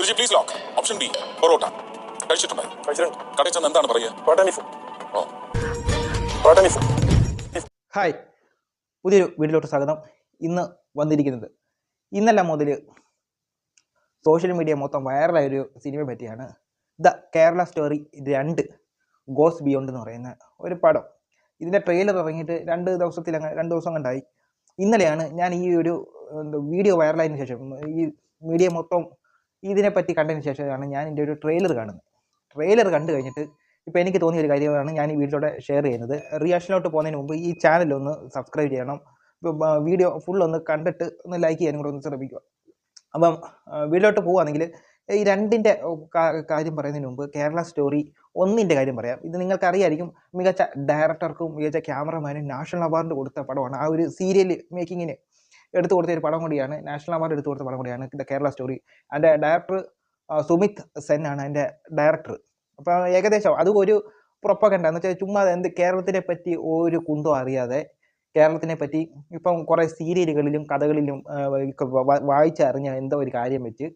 Strategy please lock. Option B. Parotta കഴിച്ചിട്ടുണ്ട്. കടയിൽ ചെന്ന് എന്താണ് പറയുക? ഹായ്, പുതിയൊരു വീഡിയോയിലോട്ട് സ്വാഗതം. ഇന്ന് വന്നിരിക്കുന്നത് ഇന്നലെ മുതൽ സോഷ്യൽ മീഡിയ മൊത്തം വൈറലായൊരു സിനിമയെ പറ്റിയാണ്. The Kerala story 2 goes beyond എന്ന് പറയുന്ന ഒരു പടം. ഇതിൻ്റെ ട്രെയിലർ ഇറങ്ങിയിട്ട് 2 ദിവസം കണ്ടായി. ഇന്നലെയാണ് ഞാൻ ഈ ഒരു വീഡിയോ വൈറലായതിനു ശേഷം ഈ മീഡിയ മൊത്തം ഇതിനെപ്പറ്റി കണ്ടതിന് ശേഷമാണ് ഞാൻ ഇതിൻ്റെ ഒരു ട്രെയിലർ കാണുന്നത്. ട്രെയിലർ കണ്ടു കഴിഞ്ഞിട്ട് ഇപ്പോൾ എനിക്ക് തോന്നിയ ഒരു കാര്യമാണ് ഞാൻ ഈ വീഡിയോയുടെ ഷെയർ ചെയ്യുന്നത്. റിയാക്ഷനിലോട്ട് പോകുന്നതിന് മുമ്പ് ഈ ചാനലൊന്ന് സബ്സ്ക്രൈബ് ചെയ്യണം. വീഡിയോ ഫുള്ളൊന്ന് കണ്ടിട്ട് ഒന്ന് ലൈക്ക് ചെയ്യാനും കൂടെ ഒന്ന് ശ്രമിക്കുക. അപ്പം വീഡിയോട്ട് പോവുകയാണെങ്കിൽ ഈ 2ൻ്റെ കാര്യം പറയുന്നതിന് മുമ്പ് കേരള സ്റ്റോറി 1ൻ്റെ കാര്യം പറയാം. ഇത് നിങ്ങൾക്കറിയായിരിക്കും, മികച്ച ഡയറക്ടർക്കും മികച്ച ക്യാമറമാനും നാഷണൽ അവാർഡ് കൊടുത്ത പടമാണ്. ആ ഒരു സീരിയൽ മേക്കിങ്ങിന് എടുത്തു കൊടുത്ത ഒരു പടം കൂടിയാണ്, നാഷണൽ അവാർഡ് എടുത്തു കൊടുത്ത പടം കൂടിയാണ് ദ കേരള സ്റ്റോറി. അതിൻ്റെ ഡയറക്ടർ സുമിത് സെൻ ആണ് അതിൻ്റെ ഡയറക്ടർ. അപ്പോൾ ഏകദേശം അത് ഒരു പ്രൊപ്പഗണ്ട എന്ന് വെച്ചാൽ ചുമ്മാ കേരളത്തിനെ പറ്റി ഒരു കുന്തം അറിയാതെ കേരളത്തിനെ പറ്റി ഇപ്പം കുറേ സീരിയലുകളിലും കഥകളിലും വായിച്ചറിഞ്ഞ എന്തോ ഒരു കാര്യം വെച്ച്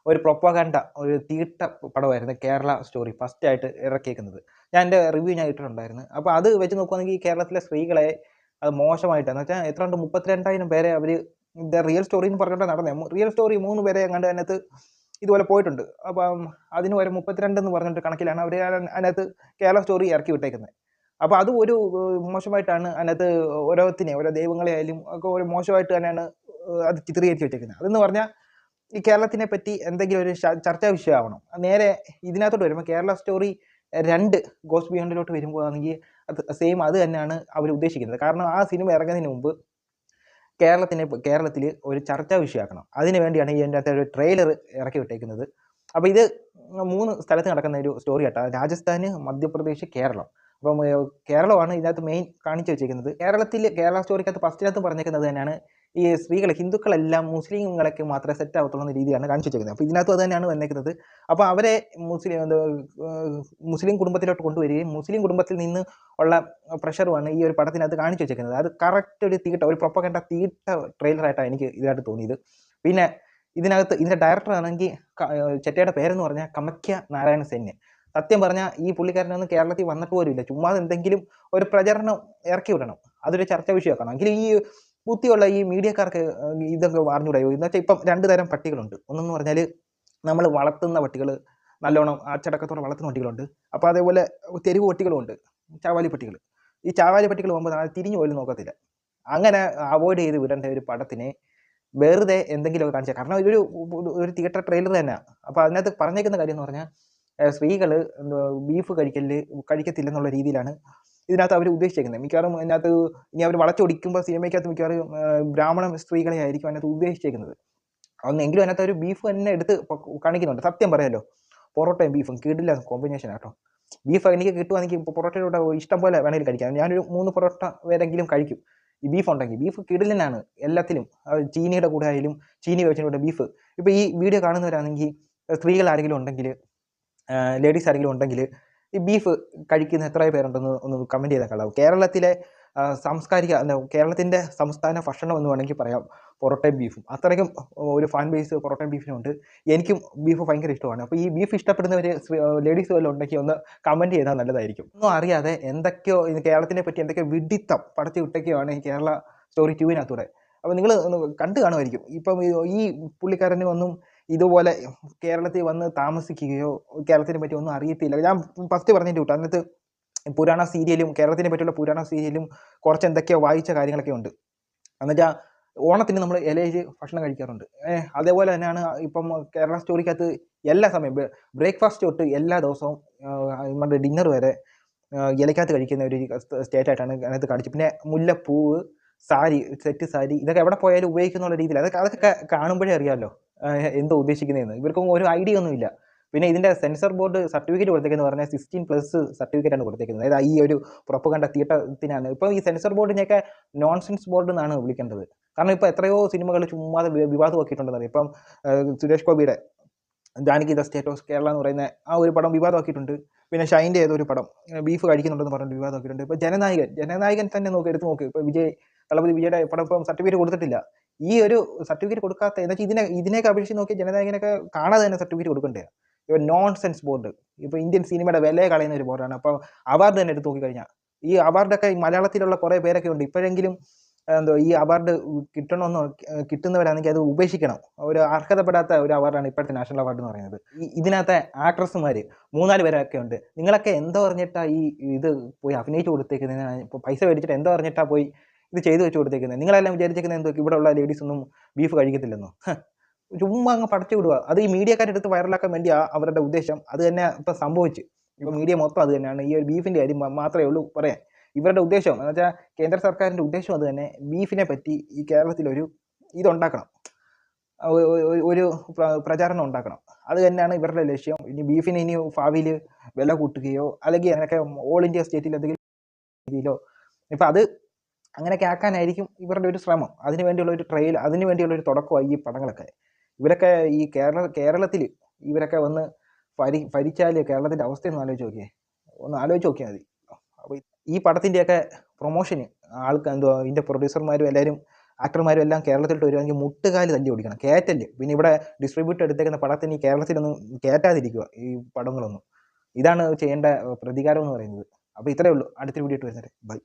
ഒരു പ്രൊപ്പഗണ്ട, ഒരു തീട്ട പടമായിരുന്നു കേരള സ്റ്റോറി ഫസ്റ്റായിട്ട് ഇറക്കിയേക്കുന്നത്. ഞാൻ എൻ്റെ റിവ്യൂ ഇട്ടിട്ടുണ്ടായിരുന്നു. അപ്പോൾ അത് വെച്ച് നോക്കുകയാണെങ്കിൽ കേരളത്തിലെ സ്ത്രീകളെ അത് മോശമായിട്ടാണ്. എന്ന് വെച്ചാൽ എത്ര 32,000 പേരെ അവർ ദ റിയൽ സ്റ്റോറി എന്ന് പറഞ്ഞുകൊണ്ട് നടന്നത്. റിയൽ സ്റ്റോറി 3 പേരെ എങ്ങാണ്ട് അതിനകത്ത് ഇതുപോലെ പോയിട്ടുണ്ട്. അപ്പം അതിന് വരെ 32 എന്ന് പറഞ്ഞിട്ട് കണക്കിലാണ് അവർ അതിനകത്ത് കേരള സ്റ്റോറി ഇറക്കി വിട്ടേക്കുന്നത്. അപ്പോൾ അത് ഒരു മോശമായിട്ടാണ് അതിനകത്ത് ഓരോ ദൈവങ്ങളെ ആയാലും ഒക്കെ ഒരു മോശമായിട്ട് തന്നെയാണ് അത് ചിത്രീകരിച്ച് വെച്ചേക്കുന്നത്. അതെന്ന് പറഞ്ഞാൽ ഈ കേരളത്തിനെ പറ്റി എന്തെങ്കിലും ഒരു ചർച്ചാ വിഷയമാവണം. നേരെ ഇതിനകത്തോട്ട് വരുമ്പോൾ കേരള സ്റ്റോറി 2 ഗോസ് ബിയോണ്ടിലോട്ട് വരുമ്പോൾ ആണെങ്കിൽ അത് സെയിം അത് തന്നെയാണ് അവർ ഉദ്ദേശിക്കുന്നത്. കാരണം ആ സിനിമ ഇറങ്ങുന്നതിന് മുമ്പ് കേരളത്തിൽ ഒരു ചർച്ചാ വിഷയമാക്കണം. അതിന് വേണ്ടിയാണ് ഈ അതിൻ്റെ ഒരു ട്രെയിലർ ഇറക്കി വിട്ടേക്കുന്നത്. അപ്പോൾ ഇത് 3 സ്ഥലത്ത് നടക്കുന്ന ഒരു സ്റ്റോറി ആട്ടോ. രാജസ്ഥാൻ, മധ്യപ്രദേശ്, കേരളം. അപ്പം കേരളമാണ് ഇതിനകത്ത് മെയിൻ കാണിച്ചു വെച്ചേക്കുന്നത്. കേരള സ്റ്റോറിക്കകത്ത് ഫസ്റ്റിനകത്ത് പറഞ്ഞേക്കുന്നത് തന്നെയാണ് ഈ സ്ത്രീകൾ, ഹിന്ദുക്കളെല്ലാം മുസ്ലിങ്ങളൊക്കെ മാത്രമേ സെറ്റ് ആവത്തുള്ളൂ എന്ന രീതിയാണ് കാണിച്ചു വെച്ചേക്കുന്നത്. അപ്പോൾ ഇതിനകത്ത് അത് തന്നെയാണ് വന്നേക്കുന്നത്. അപ്പോൾ അവരെ മുസ്ലിം കുടുംബത്തിലോട്ട് കൊണ്ടുവരികയും മുസ്ലിം കുടുംബത്തിൽ നിന്ന് ഉള്ള പ്രഷറുമാണ് ഈ ഒരു പടത്തിനകത്ത് കാണിച്ചു വെച്ചേക്കുന്നത്. അത് കറക്റ്റ് ഒരു പ്രൊപ്പഗണ്ട തീട്ട ട്രെയിലറായിട്ടാണ് എനിക്ക് ഇതായിട്ട് തോന്നിയത്. പിന്നെ ഇതിൻ്റെ ഡയറക്ടർ ആണെങ്കിൽ ചെറ്റയുടെ പേരെന്ന് പറഞ്ഞാൽ കമക്യ നാരായണ സെൻ. സത്യം പറഞ്ഞാൽ ഈ പുള്ളിക്കാരനൊന്നും കേരളത്തിൽ വന്നിട്ട് പോലും ഇല്ല. ചുമ്മാ എന്തെങ്കിലും ഒരു പ്രചരണം ഇറക്കി വിടണം, അതൊരു ചർച്ചാ വിഷയമാക്കണം. എങ്കിൽ ഈ ബുദ്ധിയുള്ള ഈ മീഡിയക്കാർക്ക് ഇതൊക്കെ അറിഞ്ഞൂടായോ? എന്ന് വെച്ചാൽ ഇപ്പം 2 തരം പട്ടികളുണ്ട്. ഒന്നെന്ന് പറഞ്ഞാൽ നമ്മൾ വളർത്തുന്ന പട്ടികൾ, നല്ലോണം അച്ചടക്കത്തോടെ വളർത്തുന്ന പട്ടികളുണ്ട്. അപ്പോൾ അതേപോലെ തെരുവ് പട്ടികളുമുണ്ട്, ചാവാലി പട്ടികൾ. ഈ ചാവാലി പട്ടികൾ പോകുമ്പോൾ തിരിഞ്ഞു പോലും നോക്കത്തില്ല. അങ്ങനെ അവോയ്ഡ് ചെയ്ത് വിടേണ്ട ഒരു പടത്തിനെ വെറുതെ എന്തെങ്കിലുമൊക്കെ കാണിച്ചാൽ, കാരണം ഒരു തിയേറ്റർ ട്രെയിലർ തന്നെയാണ്. അപ്പോൾ അതിനകത്ത് പറഞ്ഞേക്കുന്ന കാര്യം എന്ന് പറഞ്ഞാൽ സ്ത്രീകൾ ബീഫ് കഴിക്കത്തില്ലെന്നുള്ള രീതിയിലാണ് ഇതിനകത്ത് അവർ ഉദ്ദേശിച്ചേക്കുന്നത്. മിക്കവാറും അതിനകത്ത് ഇനി അവർ വളച്ചൊടിക്കുമ്പോൾ സിനിമയ്ക്കകത്ത് മിക്കവാറും ബ്രാഹ്മണ സ്ത്രീകളെ ആയിരിക്കും അതിനകത്ത് ഉദ്ദേശിച്ചേക്കുന്നത്. അതൊന്നെങ്കിലും അതിനകത്ത് ഒരു ബീഫ് തന്നെ എടുത്ത് കാണിക്കുന്നുണ്ട്. സത്യം പറയാമല്ലോ, പൊറോട്ടയും ബീഫും കിടില്ല കോമ്പിനേഷൻ ആട്ടോ. ബീഫ് എനിക്ക് കിട്ടുവാണെങ്കിൽ ഇപ്പോൾ പൊറോട്ടയിലൂടെ ഇഷ്ടം പോലെ വേണമെങ്കിൽ കഴിക്കാം. ഞാനൊരു 3 പൊറോട്ട വേറെങ്കിലും കഴിക്കും ഈ ബീഫ് ഉണ്ടെങ്കിൽ. ബീഫ് കിടിലനാണ് എല്ലാത്തിലും. ചീനിയുടെ കൂടെ ആയാലും, ചീനി വെച്ചിൻ്റെ കൂടെ ബീഫ്. ഇപ്പോൾ ഈ വീഡിയോ കാണുന്നവരാണെങ്കിൽ സ്ത്രീകൾ ആരെങ്കിലും ഉണ്ടെങ്കിൽ, ലേഡീസ് ആരെങ്കിലും ഉണ്ടെങ്കിൽ ഈ ബീഫ് കഴിക്കുന്ന എത്ര പേരുണ്ടെന്ന് ഒന്ന് കമൻറ്റ് ചെയ്താൽ കളാവും. കേരളത്തിലെ കേരളത്തിൻ്റെ സംസ്ഥാന ഭക്ഷണം എന്ന് വേണമെങ്കിൽ പറയാം പൊറോട്ടയും ബീഫും. അത്രയ്ക്കും ഒരു ഫാൻ ബേസ് പൊറോട്ടയും ബീഫിനുണ്ട്. എനിക്കും ബീഫ് ഭയങ്കര ഇഷ്ടമാണ്. അപ്പോൾ ഈ ബീഫ് ഇഷ്ടപ്പെടുന്നവർ ലേഡീസ് വല്ലതും ഉണ്ടെങ്കിൽ ഒന്ന് കമൻറ്റ് ചെയ്താൽ നല്ലതായിരിക്കും. ഒന്നും അറിയാതെ എന്തൊക്കെയോ കേരളത്തിനെ പറ്റി എന്തൊക്കെയോ വിഡിത്തം പടത്തി വിട്ടൊക്കെയാണ് ഈ കേരള സ്റ്റോറി 2-നകത്തൂടെ. അപ്പോൾ നിങ്ങൾ കണ്ടു കാണുമായിരിക്കും. ഇപ്പം ഈ പുള്ളിക്കാരന് ഒന്നും ഇതുപോലെ കേരളത്തിൽ വന്ന് താമസിക്കുകയോ കേരളത്തിനെ പറ്റി ഒന്നും അറിയത്തില്ല. ഞാൻ ഫസ്റ്റ് പറഞ്ഞിട്ട് വിട്ടു, അതിനകത്ത് പുരാണ സീരിയലും കേരളത്തിനെ പറ്റിയുള്ള പുരാണ സീരിയലും കുറച്ച് എന്തൊക്കെയോ വായിച്ച കാര്യങ്ങളൊക്കെ ഉണ്ട്. എന്നുവെച്ചാൽ ഓണത്തിന് നമ്മൾ ഇലയിൽ ഭക്ഷണം കഴിക്കാറുണ്ട്. അതേപോലെ തന്നെയാണ് ഇപ്പം കേരള സ്റ്റോറിക്കകത്ത് എല്ലാ സമയം ബ്രേക്ക്ഫാസ്റ്റ് തൊട്ട് എല്ലാ ദിവസവും നമ്മുടെ ഡിന്നർ വരെ ഇലക്കകത്ത് കഴിക്കുന്ന ഒരു സ്റ്റേറ്റായിട്ടാണ് അതിനകത്ത് കാണിച്ചത്. പിന്നെ മുല്ലപ്പൂവ്, സാരി, സെറ്റ് സാരി, ഇതൊക്കെ എവിടെ പോയാലും ഉപയോഗിക്കുന്ന രീതിയിൽ അതൊക്കെ കാണുമ്പോഴേ അറിയാമല്ലോ എന്തോ ഉദ്ദേശിക്കുന്നതെന്ന്. ഇവർക്കും ഒരു ഐഡിയ ഒന്നുമില്ല. പിന്നെ ഇതിൻ്റെ സെൻസർ ബോർഡ് സർട്ടിഫിക്കറ്റ് കൊടുത്തേക്കെന്ന് പറഞ്ഞാൽ 16+ സർട്ടിഫിക്കറ്റാണ് കൊടുത്തേക്കുന്നത്. അതായത് ഈ ഒരു പ്രൊപ്പഗണ്ട തീട്ടത്തിനാണ്. ഇപ്പോൾ ഈ സെൻസർ ബോർഡിനെയൊക്കെ നോൺസെൻസ് ബോർഡ് എന്നാണ് വിളിക്കേണ്ടത്. കാരണം ഇപ്പോൾ എത്രയോ സിനിമകൾ ചുമ്മാതെ വിവാദമാക്കിയിട്ടുണ്ടെന്ന് അറിയാം. ഇപ്പം സുരേഷ് ഗോപിയുടെ Janaki the state of Kerala എന്ന് പറയുന്ന ആ ഒരു പടം വിവാദമാക്കിയിട്ടുണ്ട്. പിന്നെ ഷൈൻ്റെ ഏതൊരു പടം ബീഫ് കഴിക്കുന്നുണ്ടെന്ന് പറഞ്ഞിട്ട് വിവാദമാക്കിയിട്ടുണ്ട്. ഇപ്പോൾ ജനനായകൻ തന്നെ എടുത്ത് നോക്ക്. ഇപ്പോൾ തളപതി വിജയുടെ പടം ഇപ്പം സർട്ടിഫിക്കറ്റ് കൊടുത്തിട്ടില്ല. ഈ ഒരു സർട്ടിഫിക്കറ്റ് കൊടുക്കാത്ത എന്ന് വെച്ചാൽ ഇതിനെയൊക്കെ അപേക്ഷിച്ച് നോക്കി ജനനായകനൊക്കെ കാണാതെ തന്നെ സർട്ടിഫിക്കറ്റ് കൊടുക്കണ്ടേ. ഇപ്പോൾ നോൺ സെൻസ് ബോർഡ്, ഇപ്പോൾ ഇന്ത്യൻ സിനിമയുടെ വില കളയുന്ന ഒരു ബോർഡാണ്. അപ്പോൾ അവാർഡ് തന്നെ എടുത്ത് നോക്കിക്കഴിഞ്ഞാൽ ഈ അവാർഡൊക്കെ മലയാളത്തിലുള്ള കുറേ പേരൊക്കെ ഉണ്ട്. ഇപ്പോഴെങ്കിലും എന്തോ ഈ അവാർഡ് കിട്ടണമെന്നോ കിട്ടുന്നവരാണെങ്കിൽ അത് ഉപേക്ഷിക്കണം. ഒരു അർഹതപ്പെടാത്ത ഒരു അവാർഡാണ് ഇപ്പോഴത്തെ നാഷണൽ അവാർഡ് എന്ന് പറയുന്നത്. ഇതിനകത്തെ ആക്ട്രസ്സുമാർ 3-4 പേരൊക്കെ ഉണ്ട്. നിങ്ങളൊക്കെ എന്തോ പറഞ്ഞിട്ടാ ഇത് പോയി അഭിനയിച്ചു കൊടുത്തേക്കുന്നത്? ഇപ്പോൾ പൈസ മേടിച്ചിട്ട് എന്തോ പറഞ്ഞിട്ടാ പോയി ഇത് ചെയ്തു വെച്ച് കൊടുത്തേക്കുന്നത്? നിങ്ങളെല്ലാം വിചാരിച്ചേക്കുന്നത് എന്തോ ഇവിടെ ഉള്ള ലേഡീസ് ഒന്നും ബീഫ് കഴിക്കത്തില്ലെന്നോ? ചുമ്മാ അങ്ങ് പടച്ചു വിടുക. അത് ഈ മീഡിയക്കാരെടുത്ത് വൈറലാക്കാൻ വേണ്ടി അവരുടെ ഉദ്ദേശം. അത് തന്നെ ഇപ്പം സംഭവിച്ചു. ഇപ്പോൾ മീഡിയ മൊത്തം അത് തന്നെയാണ്. ഈ ഒരു ബീഫിൻ്റെ കാര്യം മാത്രമേ ഉള്ളൂ പറയാൻ. ഇവരുടെ ഉദ്ദേശം എന്ന് വെച്ചാൽ കേന്ദ്ര സർക്കാരിൻ്റെ ഉദ്ദേശം അത് തന്നെ. ബീഫിനെ പറ്റി ഈ കേരളത്തിലൊരു ഇതുണ്ടാക്കണം, ഒരു പ്രചാരണം ഉണ്ടാക്കണം. അത് തന്നെയാണ് ഇവരുടെ ലക്ഷ്യം. ഇനി ബീഫിന് ഇനി ഭാവിയിൽ വില കൂട്ടുകയോ അല്ലെങ്കിൽ അങ്ങനെയൊക്കെ ഓൾ ഇന്ത്യ സ്റ്റേറ്റിൽ എന്തെങ്കിലും രീതിയിലോ ഇപ്പം അത് അങ്ങനെയൊക്കെ ആക്കാനായിരിക്കും ഇവരുടെ ഒരു ശ്രമം. അതിനു വേണ്ടിയുള്ള ഒരു ട്രയൽ, അതിനു വേണ്ടിയുള്ള ഒരു തുടക്കമായി ഈ പടങ്ങളൊക്കെ. ഇവരൊക്കെ ഈ കേരളത്തിൽ ഇവരൊക്കെ വന്ന് ഭരിച്ചാൽ കേരളത്തിൻ്റെ അവസ്ഥയൊന്നും ആലോചിച്ച് നോക്കിയേ, ഒന്ന് ആലോചിച്ച് നോക്കിയാൽ മതി. അപ്പോൾ ഈ പടത്തിൻ്റെയൊക്കെ പ്രൊമോഷന് എന്തുവാ ഇതിൻ്റെ പ്രൊഡ്യൂസർമാരും എല്ലാവരും ആക്ടർമാരും എല്ലാം കേരളത്തിലോട്ട് വരുവാണെങ്കിൽ മുട്ടുകാല് തല്ലി ഓടിക്കണം, കയറ്റല്. പിന്നെ ഇവിടെ ഡിസ്ട്രിബ്യൂട്ട് എടുത്തേക്കുന്ന പടത്തിന് ഈ കേരളത്തിലൊന്നും കയറ്റാതിരിക്കുക ഈ പടങ്ങളൊന്നും. ഇതാണ് ചെയ്യേണ്ട പ്രതികാരം എന്ന് പറയുന്നത്. അപ്പോൾ ഇത്രയേ ഉള്ളൂ. അടുത്തൊരു വീഡിയോ ഇട്ട് വരുന്നത്. ബൈ.